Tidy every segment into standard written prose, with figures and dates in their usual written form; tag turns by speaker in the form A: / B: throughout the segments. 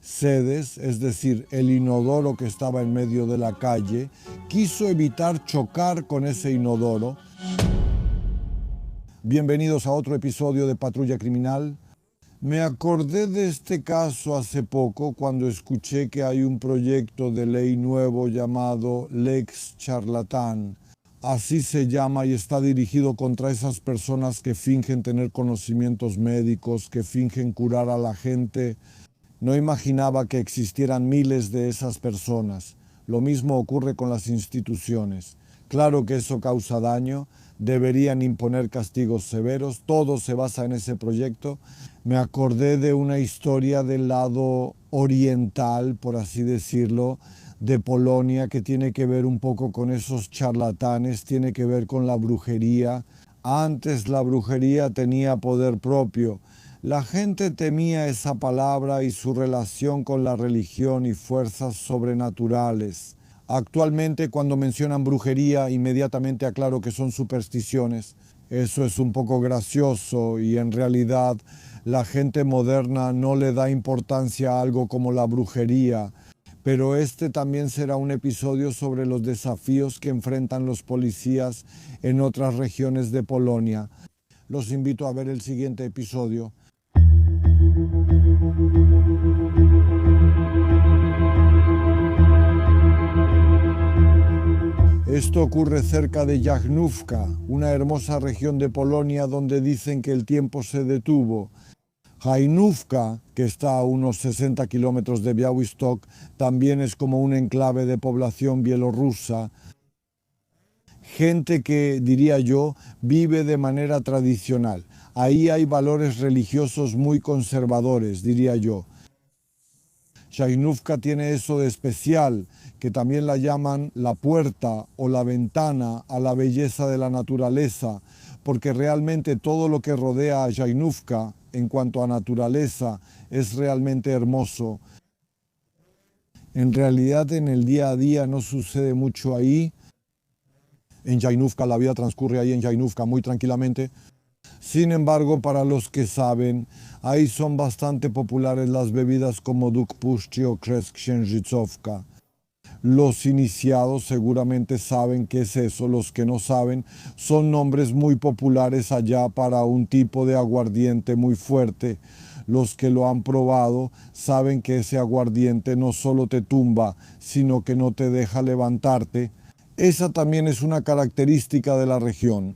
A: sedes, es decir, el inodoro que estaba en medio de la calle, quiso evitar chocar con ese inodoro. Bienvenidos a otro episodio de Patrulla Criminal. Me acordé de este caso hace poco cuando escuché que hay un proyecto de ley nuevo llamado Lex Charlatán. Así se llama y está dirigido contra esas personas que fingen tener conocimientos médicos, que fingen curar a la gente. No imaginaba que existieran miles de esas personas. Lo mismo ocurre con las instituciones. Claro que eso causa daño, deberían imponer castigos severos, todo se basa en ese proyecto. Me acordé de una historia del lado oriental, por así decirlo, de Polonia, que tiene que ver un poco con esos charlatanes, tiene que ver con la brujería. Antes la brujería tenía poder propio. La gente temía esa palabra y su relación con la religión y fuerzas sobrenaturales. Actualmente, cuando mencionan brujería, inmediatamente aclaro que son supersticiones. Eso es un poco gracioso y en realidad la gente moderna no le da importancia a algo como la brujería. Pero este también será un episodio sobre los desafíos que enfrentan los policías en otras regiones de Polonia. Los invito a ver el siguiente episodio. Esto ocurre cerca de Janówka, una hermosa región de Polonia donde dicen que el tiempo se detuvo. Janówka, que está a unos 60 kilómetros de Białystok, también es como un enclave de población bielorrusa. Gente que, diría yo, vive de manera tradicional. Ahí hay valores religiosos muy conservadores, diría yo. Janówka tiene eso de especial, que también la llaman la puerta o la ventana a la belleza de la naturaleza, porque realmente todo lo que rodea a Janówka en cuanto a naturaleza es realmente hermoso. En realidad en el día a día no sucede mucho ahí. En Janówka la vida transcurre ahí en Janówka muy tranquilamente. Sin embargo, para los que saben, ahí son bastante populares las bebidas como Duk Puszczy o Kres Księżycówka. Los iniciados seguramente saben qué es eso, los que no saben son nombres muy populares allá para un tipo de aguardiente muy fuerte. Los que lo han probado saben que ese aguardiente no solo te tumba, sino que no te deja levantarte. Esa también es una característica de la región.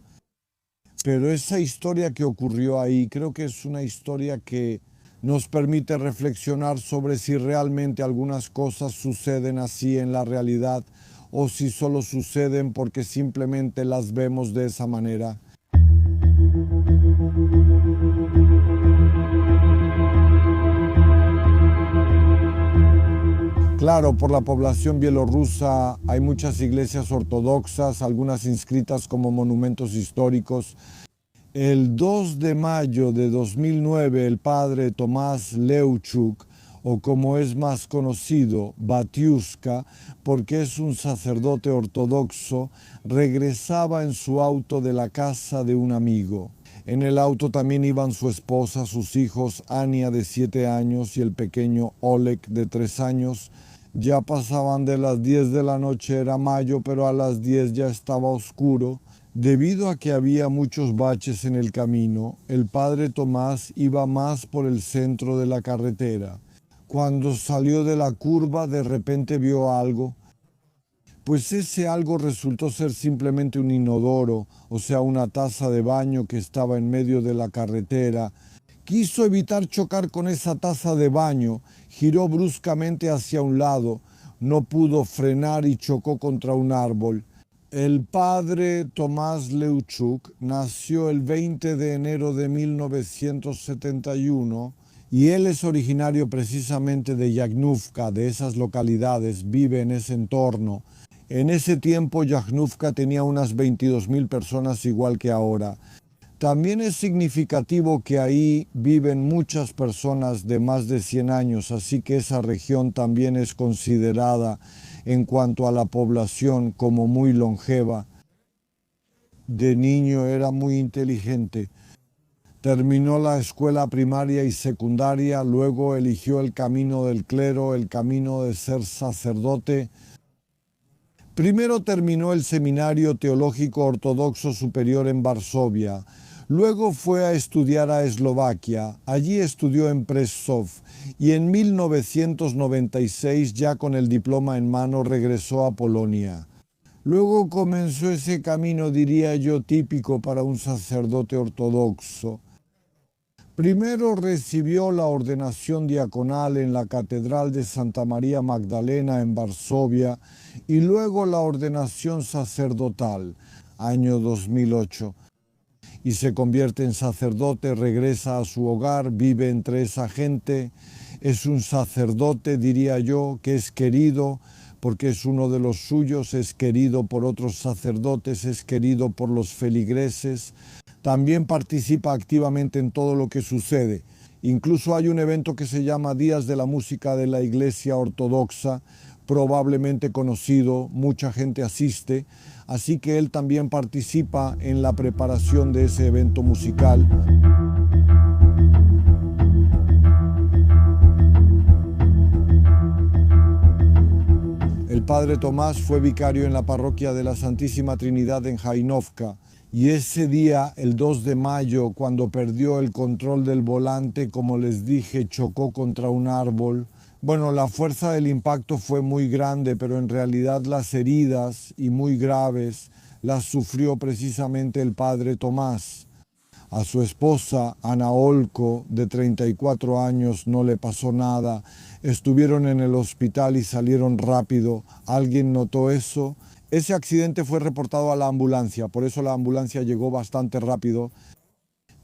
A: Pero esa historia que ocurrió ahí, creo que es una historia que nos permite reflexionar sobre si realmente algunas cosas suceden así en la realidad o si solo suceden porque simplemente las vemos de esa manera. Claro, por la población bielorrusa hay muchas iglesias ortodoxas, algunas inscritas como monumentos históricos. El 2 de mayo de 2009, el padre Tomás Leuchuk, o como es más conocido, Batiuszka, porque es un sacerdote ortodoxo, regresaba en su auto de la casa de un amigo. En el auto también iban su esposa, sus hijos, Ania de 7 años y el pequeño Oleg de 3 años. Ya pasaban de las 10 de la noche, era mayo, pero a las 10 ya estaba oscuro. Debido a que había muchos baches en el camino, el padre Tomás iba más por el centro de la carretera. Cuando salió de la curva, de repente vio algo. Pues ese algo resultó ser simplemente un inodoro, o sea, una taza de baño que estaba en medio de la carretera. Quiso evitar chocar con esa taza de baño, giró bruscamente hacia un lado, no pudo frenar y chocó contra un árbol. El padre Tomás Leuchuk nació el 20 de enero de 1971 y él es originario precisamente de Janówka, de esas localidades, vive en ese entorno. En ese tiempo Janówka tenía unas 22,000 personas igual que ahora. También es significativo que ahí viven muchas personas de más de 100 años, así que esa región también es considerada en cuanto a la población como muy longeva. De niño era muy inteligente. Terminó la escuela primaria y secundaria, luego eligió el camino del clero, el camino de ser sacerdote. Primero terminó el Seminario Teológico Ortodoxo Superior en Varsovia. Luego fue a estudiar a Eslovaquia. Allí estudió en Prešov y en 1996, ya con el diploma en mano, regresó a Polonia. Luego comenzó ese camino, diría yo, típico para un sacerdote ortodoxo. Primero recibió la ordenación diaconal en la Catedral de Santa María Magdalena en Varsovia y luego la ordenación sacerdotal, año 2008. Y se convierte en sacerdote, regresa a su hogar, vive entre esa gente. Es un sacerdote, diría yo, que es querido porque es uno de los suyos, es querido por otros sacerdotes, es querido por los feligreses. También participa activamente en todo lo que sucede. Incluso hay un evento que se llama Días de la Música de la Iglesia Ortodoxa, probablemente conocido, mucha gente asiste, así que él también participa en la preparación de ese evento musical. El padre Tomás fue vicario en la parroquia de la Santísima Trinidad en Jainovka. Y ese día, el 2 de mayo, cuando perdió el control del volante, como les dije, chocó contra un árbol. Bueno, la fuerza del impacto fue muy grande, pero en realidad las heridas, y muy graves, las sufrió precisamente el padre Tomás. A su esposa, Ana Olco, de 34 años, no le pasó nada. Estuvieron en el hospital y salieron rápido. ¿Alguien notó eso? Ese accidente fue reportado a la ambulancia, por eso la ambulancia llegó bastante rápido.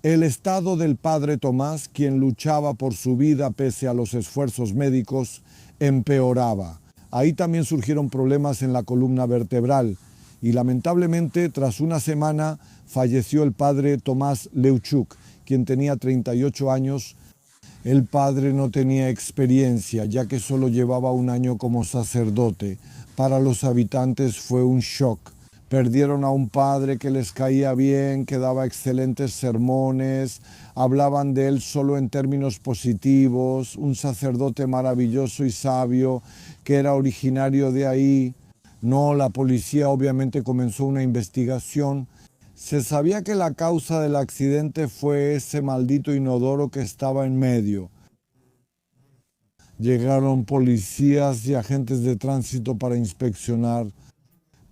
A: El estado del padre Tomás, quien luchaba por su vida pese a los esfuerzos médicos, empeoraba. Ahí también surgieron problemas en la columna vertebral y lamentablemente tras una semana falleció el padre Tomás Leuchuk, quien tenía 38 años. El padre no tenía experiencia, ya que solo llevaba un año como sacerdote. Para los habitantes fue un shock. Perdieron a un padre que les caía bien, que daba excelentes sermones, hablaban de él solo en términos positivos, un sacerdote maravilloso y sabio, que era originario de ahí. No, la policía obviamente comenzó una investigación. Se sabía que la causa del accidente fue ese maldito inodoro que estaba en medio. Llegaron policías y agentes de tránsito para inspeccionar,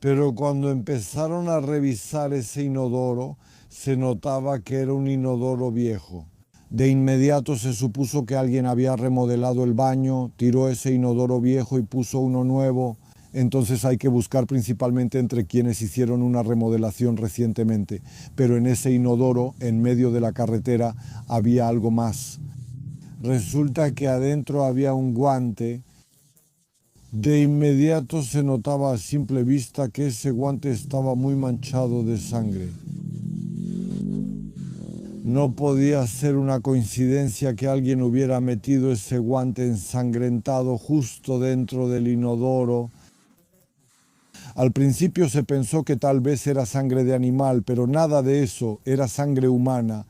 A: pero cuando empezaron a revisar ese inodoro, se notaba que era un inodoro viejo. De inmediato se supuso que alguien había remodelado el baño, tiró ese inodoro viejo y puso uno nuevo. Entonces hay que buscar principalmente entre quienes hicieron una remodelación recientemente. Pero en ese inodoro, en medio de la carretera, había algo más. Resulta que adentro había un guante. De inmediato se notaba a simple vista que ese guante estaba muy manchado de sangre. No podía ser una coincidencia que alguien hubiera metido ese guante ensangrentado justo dentro del inodoro. Al principio se pensó que tal vez era sangre de animal, pero nada de eso, era sangre humana.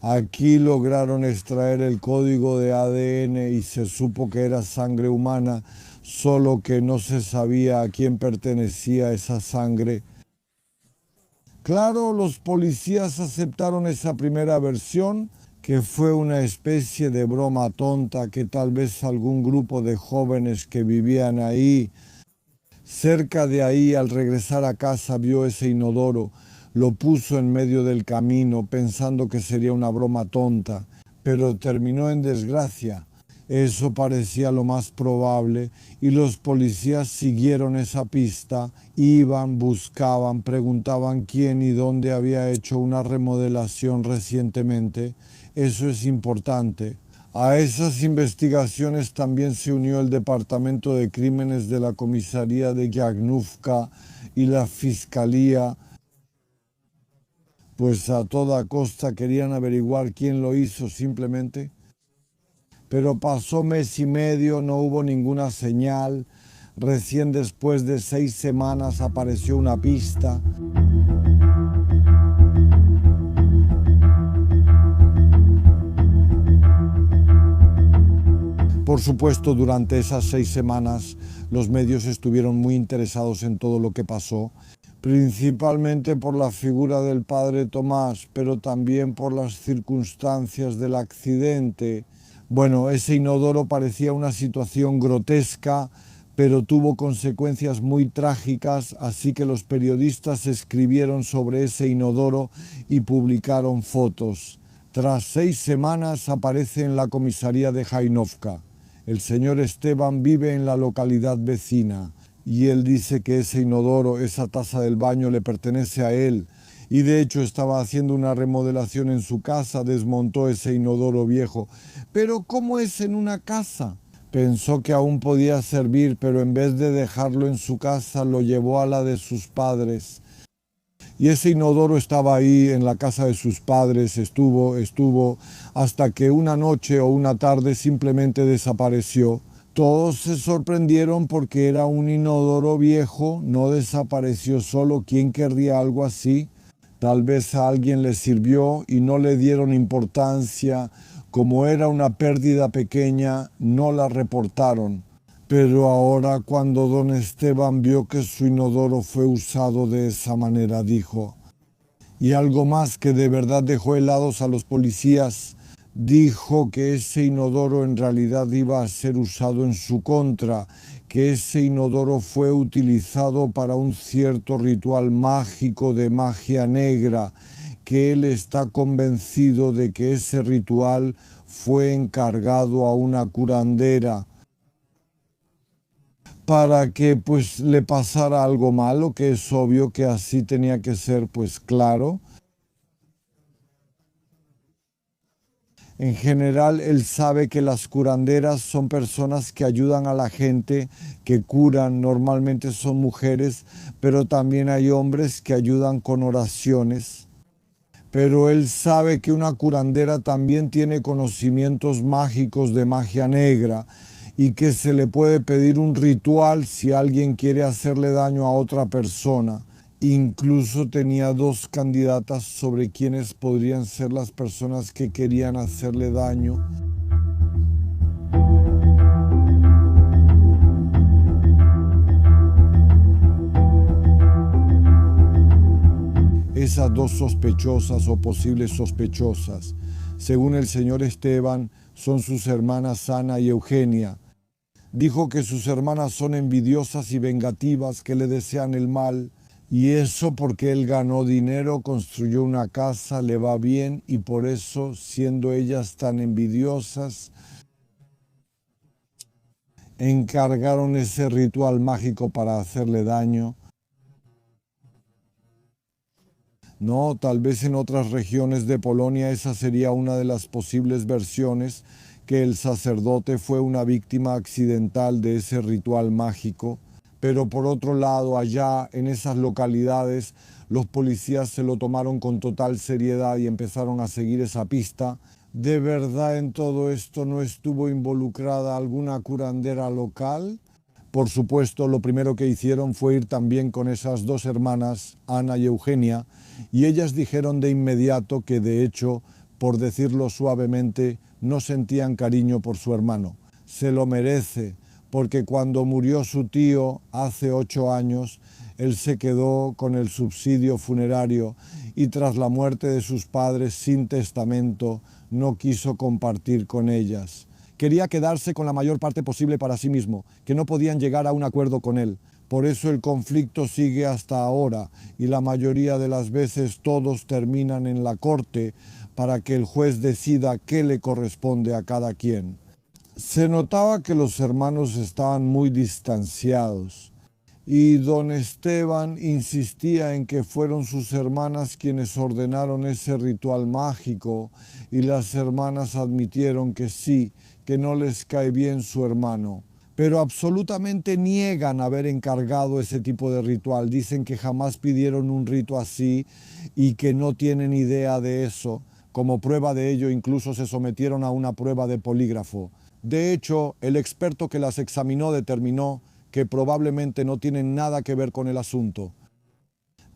A: Aquí lograron extraer el código de ADN y se supo que era sangre humana, solo que no se sabía a quién pertenecía esa sangre. Claro, los policías aceptaron esa primera versión, que fue una especie de broma tonta que tal vez algún grupo de jóvenes que vivían ahí, cerca de ahí, al regresar a casa vio ese inodoro. Lo puso en medio del camino pensando que sería una broma tonta, pero terminó en desgracia. Eso parecía lo más probable y los policías siguieron esa pista, iban, buscaban, preguntaban quién y dónde había hecho una remodelación recientemente. Eso es importante. A esas investigaciones también se unió el Departamento de Crímenes de la Comisaría de Jagnúvka y la Fiscalía. Pues a toda costa querían averiguar quién lo hizo simplemente. Pero pasó mes y medio, no hubo ninguna señal. Recién después de 6 semanas apareció una pista. Por supuesto, durante esas 6 semanas los medios estuvieron muy interesados en todo lo que pasó, principalmente por la figura del padre Tomás, pero también por las circunstancias del accidente. Bueno, ese inodoro parecía una situación grotesca, pero tuvo consecuencias muy trágicas, así que los periodistas escribieron sobre ese inodoro y publicaron fotos. Tras 6 semanas aparece en la comisaría de Jainovka. El señor Esteban vive en la localidad vecina y él dice que ese inodoro, esa taza del baño le pertenece a él. Y de hecho estaba haciendo una remodelación en su casa, desmontó ese inodoro viejo. Pero ¿cómo es en una casa? Pensó que aún podía servir, pero en vez de dejarlo en su casa, lo llevó a la de sus padres. Y ese inodoro estaba ahí en la casa de sus padres, estuvo, hasta que una noche o una tarde simplemente desapareció. Todos se sorprendieron porque era un inodoro viejo, no desapareció solo. ¿Quién querría algo así? Tal vez a alguien le sirvió y no le dieron importancia. Como era una pérdida pequeña, no la reportaron. Pero ahora cuando don Esteban vio que su inodoro fue usado de esa manera, dijo, y algo más que de verdad dejó helados a los policías, dijo que ese inodoro en realidad iba a ser usado en su contra, que ese inodoro fue utilizado para un cierto ritual mágico de magia negra, que él está convencido de que ese ritual fue encargado a una curandera para que pues le pasara algo malo, que es obvio que así tenía que ser, pues claro. En general, él sabe que las curanderas son personas que ayudan a la gente, que curan, normalmente son mujeres, pero también hay hombres que ayudan con oraciones. Pero él sabe que una curandera también tiene conocimientos mágicos de magia negra y que se le puede pedir un ritual si alguien quiere hacerle daño a otra persona. Incluso tenía 2 candidatas sobre quiénes podrían ser las personas que querían hacerle daño. Esas 2 sospechosas o posibles sospechosas, según el señor Esteban, son sus hermanas Ana y Eugenia. Dijo que sus hermanas son envidiosas y vengativas, que le desean el mal, y eso porque él ganó dinero, construyó una casa, le va bien, y por eso, siendo ellas tan envidiosas, encargaron ese ritual mágico para hacerle daño. No, tal vez en otras regiones de Polonia esa sería una de las posibles versiones, que el sacerdote fue una víctima accidental de ese ritual mágico. Pero por otro lado, allá en esas localidades, los policías se lo tomaron con total seriedad y empezaron a seguir esa pista. ¿De verdad en todo esto no estuvo involucrada alguna curandera local? Por supuesto, lo primero que hicieron fue ir también con esas 2 hermanas, Ana y Eugenia, y ellas dijeron de inmediato que de hecho, por decirlo suavemente, no sentían cariño por su hermano. Se lo merece, porque cuando murió su tío hace 8 años, él se quedó con el subsidio funerario y tras la muerte de sus padres sin testamento, no quiso compartir con ellas. Quería quedarse con la mayor parte posible para sí mismo, que no podían llegar a un acuerdo con él. Por eso el conflicto sigue hasta ahora y la mayoría de las veces todos terminan en la corte para que el juez decida qué le corresponde a cada quien. Se notaba que los hermanos estaban muy distanciados y don Esteban insistía en que fueron sus hermanas quienes ordenaron ese ritual mágico y las hermanas admitieron que sí, que no les cae bien su hermano. Pero absolutamente niegan haber encargado ese tipo de ritual. Dicen que jamás pidieron un rito así y que no tienen idea de eso. Como prueba de ello, incluso se sometieron a una prueba de polígrafo. De hecho, el experto que las examinó determinó que probablemente no tienen nada que ver con el asunto.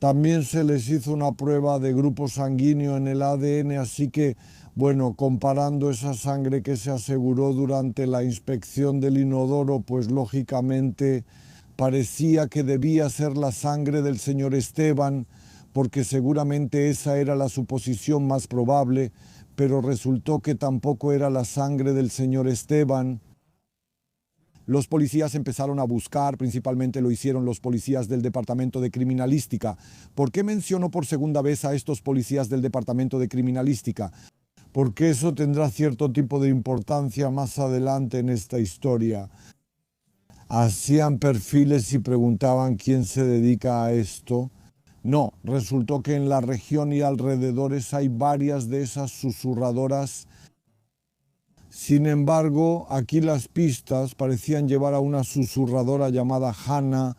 A: También se les hizo una prueba de grupo sanguíneo en el ADN, así que, bueno, comparando esa sangre que se aseguró durante la inspección del inodoro, pues lógicamente parecía que debía ser la sangre del señor Esteban, porque seguramente esa era la suposición más probable, pero resultó que tampoco era la sangre del señor Esteban. Los policías empezaron a buscar, principalmente lo hicieron los policías del Departamento de Criminalística. ¿Por qué menciono por segunda vez a estos policías del Departamento de Criminalística? Porque eso tendrá cierto tipo de importancia más adelante en esta historia. Hacían perfiles y preguntaban quién se dedica a esto. No, resultó que en la región y alrededores hay varias de esas susurradoras. Sin embargo, aquí las pistas parecían llevar a una susurradora llamada Hannah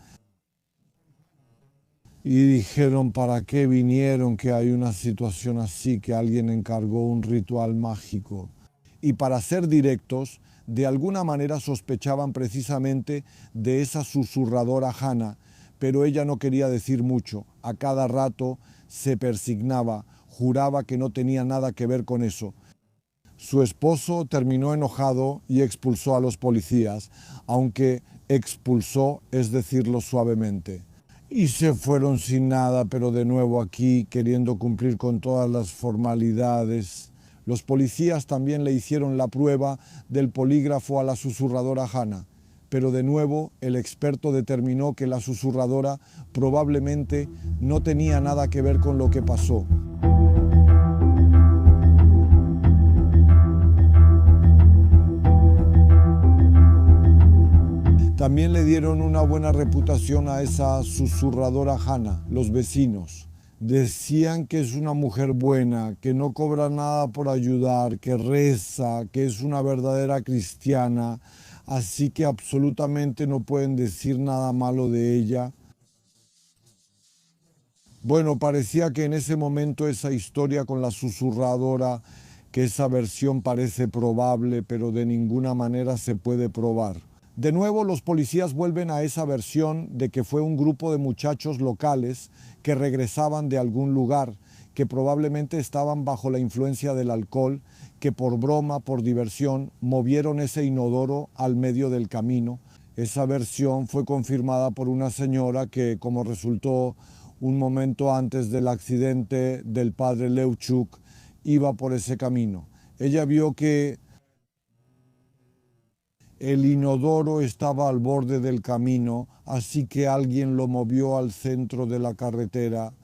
A: y dijeron para qué vinieron, que hay una situación así, que alguien encargó un ritual mágico. Y para ser directos, de alguna manera sospechaban precisamente de esa susurradora Hannah, pero ella no quería decir mucho. A cada rato se persignaba, juraba que no tenía nada que ver con eso. Su esposo terminó enojado y expulsó a los policías, aunque expulsó es decirlo suavemente. Y se fueron sin nada, pero de nuevo aquí queriendo cumplir con todas las formalidades. Los policías también le hicieron la prueba del polígrafo a la susurradora Hannah, pero de nuevo el experto determinó que la susurradora probablemente no tenía nada que ver con lo que pasó. También le dieron una buena reputación a esa susurradora Hannah, los vecinos. Decían que es una mujer buena, que no cobra nada por ayudar, que reza, que es una verdadera cristiana, así que absolutamente no pueden decir nada malo de ella. Bueno, parecía que en ese momento esa historia con la susurradora, que esa versión parece probable, pero de ninguna manera se puede probar. De nuevo, los policías vuelven a esa versión de que fue un grupo de muchachos locales que regresaban de algún lugar, que probablemente estaban bajo la influencia del alcohol, que por broma, por diversión, movieron ese inodoro al medio del camino. Esa versión fue confirmada por una señora que, como resultó un momento antes del accidente del padre Leuchuk, iba por ese camino. Ella vio que el inodoro estaba al borde del camino, así que alguien lo movió al centro de la carretera.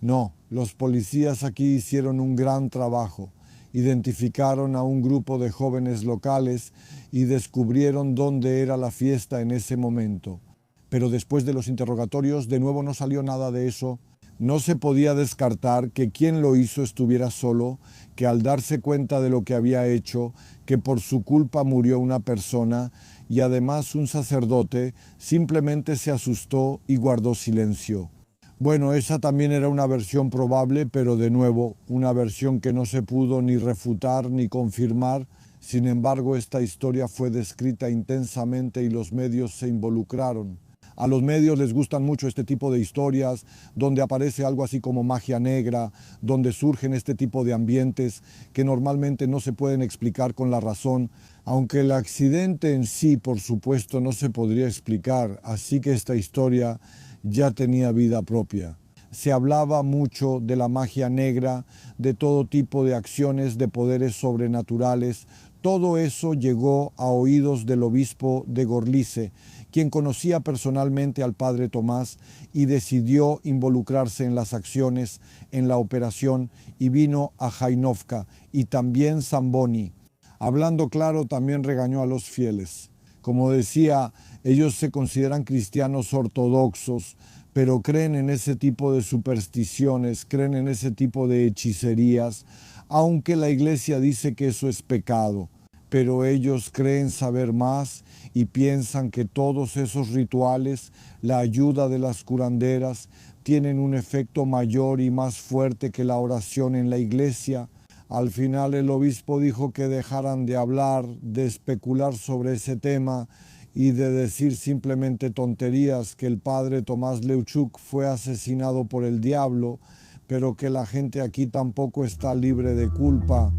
A: No, los policías aquí hicieron un gran trabajo. Identificaron a un grupo de jóvenes locales y descubrieron dónde era la fiesta en ese momento. Pero después de los interrogatorios, de nuevo no salió nada de eso. No se podía descartar que quien lo hizo estuviera solo, que al darse cuenta de lo que había hecho, que por su culpa murió una persona y además un sacerdote, simplemente se asustó y guardó silencio. Bueno, esa también era una versión probable, pero de nuevo, una versión que no se pudo ni refutar ni confirmar. Sin embargo, esta historia fue descrita intensamente y los medios se involucraron. A los medios les gustan mucho este tipo de historias, donde aparece algo así como magia negra, donde surgen este tipo de ambientes que normalmente no se pueden explicar con la razón, aunque el accidente en sí, por supuesto, no se podría explicar, así que esta historia ya tenía vida propia. Se hablaba mucho de la magia negra, de todo tipo de acciones, de poderes sobrenaturales. Todo eso llegó a oídos del obispo de Gorlice, quien conocía personalmente al padre Tomás y decidió involucrarse en las acciones, en la operación, y vino a Jainovka y también Zamboni. Hablando claro, también regañó a los fieles. Como decía, ellos se consideran cristianos ortodoxos, pero creen en ese tipo de supersticiones, creen en ese tipo de hechicerías, aunque la iglesia dice que eso es pecado. Pero ellos creen saber más y piensan que todos esos rituales, la ayuda de las curanderas, tienen un efecto mayor y más fuerte que la oración en la iglesia. Al final el obispo dijo que dejaran de hablar, de especular sobre ese tema y de decir simplemente tonterías que el padre Tomás Leuchuk fue asesinado por el diablo, pero que la gente aquí tampoco está libre de culpa.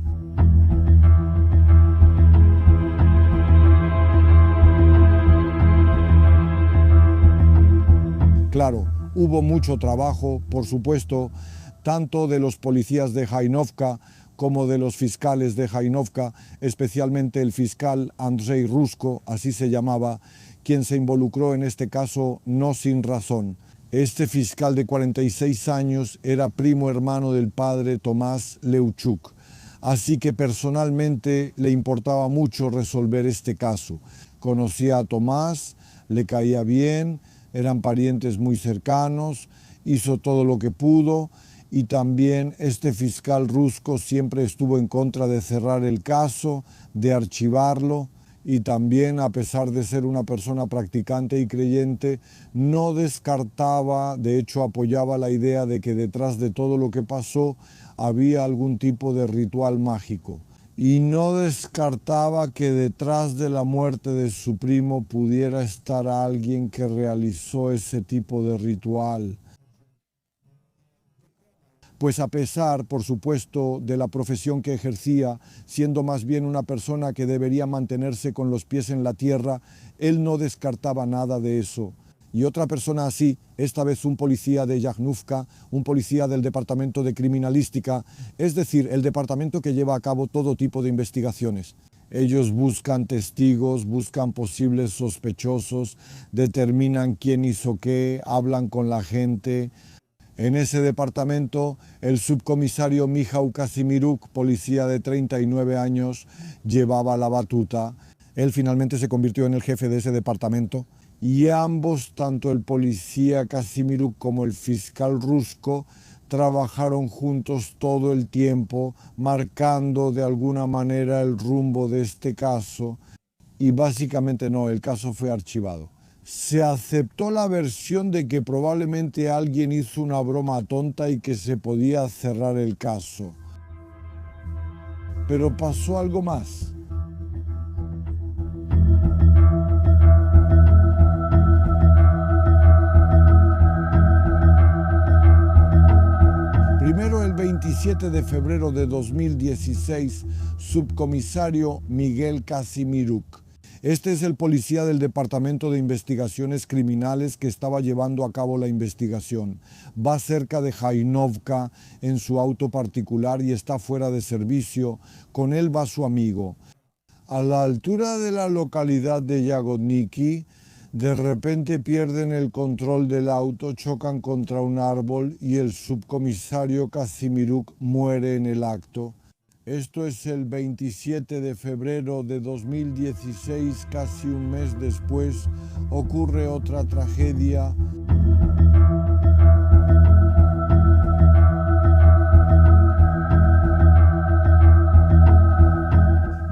A: Claro, hubo mucho trabajo, por supuesto, tanto de los policías de Jainovka como de los fiscales de Jainovka, especialmente el fiscal Andrei Rusko, así se llamaba, quien se involucró en este caso no sin razón. Este fiscal de 46 años era primo hermano del padre Tomás Leuchuk, así que personalmente le importaba mucho resolver este caso. Conocía a Tomás, le caía bien, eran parientes muy cercanos, hizo todo lo que pudo y también este fiscal Rusko siempre estuvo en contra de cerrar el caso, de archivarlo y también, a pesar de ser una persona practicante y creyente, no descartaba, de hecho apoyaba la idea de que detrás de todo lo que pasó había algún tipo de ritual mágico. Y no descartaba que detrás de la muerte de su primo pudiera estar alguien que realizó ese tipo de ritual. Pues a pesar, por supuesto, de la profesión que ejercía, siendo más bien una persona que debería mantenerse con los pies en la tierra, él no descartaba nada de eso. Y otra persona así, esta vez un policía de Yajnufka, un policía del departamento de criminalística, es decir, el departamento que lleva a cabo todo tipo de investigaciones. Ellos buscan testigos, buscan posibles sospechosos, determinan quién hizo qué, hablan con la gente. En ese departamento, el subcomisario Mijau Kasimiruk, policía de 39 años, llevaba la batuta. Él finalmente se convirtió en el jefe de ese departamento y ambos, tanto el policía Kasimiruk como el fiscal Rusko, trabajaron juntos todo el tiempo, marcando de alguna manera el rumbo de este caso y básicamente no, el caso fue archivado. Se aceptó la versión de que probablemente alguien hizo una broma tonta y que se podía cerrar el caso. Pero pasó algo más. Primero, el 27 de febrero de 2016, subcomisario Miguel Kasimiruk. Este es el policía del Departamento de Investigaciones Criminales que estaba llevando a cabo la investigación. Va cerca de Jainovka en su auto particular y está fuera de servicio. Con él va su amigo. A la altura de la localidad de Yagodniki, de repente pierden el control del auto, chocan contra un árbol y el subcomisario Kasimiruk muere en el acto. Esto es el 27 de febrero de 2016, casi un mes después, ocurre otra tragedia.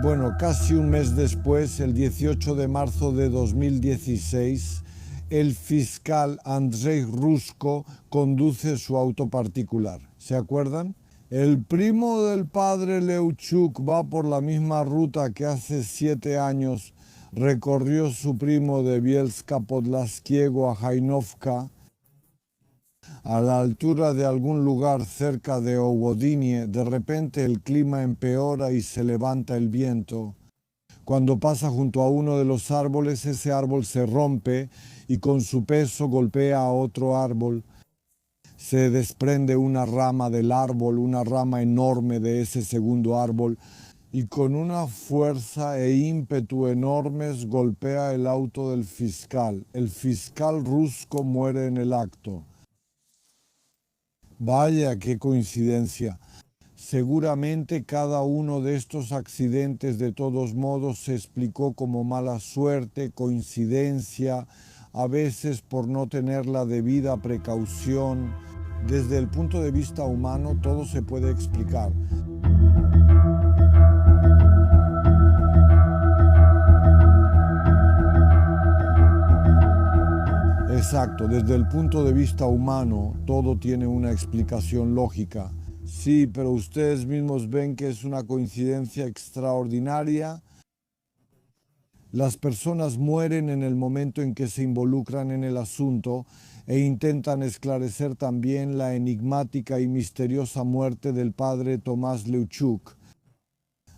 A: Bueno, casi un mes después, el 18 de marzo de 2016, el fiscal Andrei Rusko conduce su auto particular. ¿Se acuerdan? El primo del padre Leuchuk va por la misma ruta que hace 7 años recorrió su primo de Bielska Podlaskiego a Jainovka, a la altura de algún lugar cerca de Owodinie. De repente el clima empeora y se levanta el viento. Cuando pasa junto a uno de los árboles, ese árbol se rompe y con su peso golpea a otro árbol. Se desprende una rama del árbol, una rama enorme de ese segundo árbol, y con una fuerza e ímpetu enormes golpea el auto del fiscal. El fiscal Rusko muere en el acto. Vaya, qué coincidencia. Seguramente cada uno de estos accidentes de todos modos se explicó como mala suerte, coincidencia, a veces por no tener la debida precaución. Desde el punto de vista humano todo se puede explicar. Exacto, desde el punto de vista humano todo tiene una explicación lógica. Sí, pero ustedes mismos ven que es una coincidencia extraordinaria. Las personas mueren en el momento en que se involucran en el asunto e intentan esclarecer también la enigmática y misteriosa muerte del padre Tomás Leuchuk.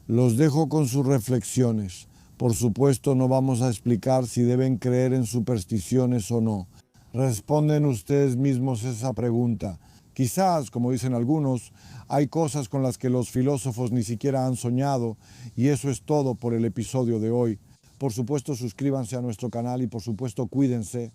A: Los dejo con sus reflexiones. Por supuesto, no vamos a explicar si deben creer en supersticiones o no. Responden ustedes mismos esa pregunta. Quizás, como dicen algunos, hay cosas con las que los filósofos ni siquiera han soñado, y eso es todo por el episodio de hoy. Por supuesto, suscríbanse a nuestro canal y por supuesto, cuídense.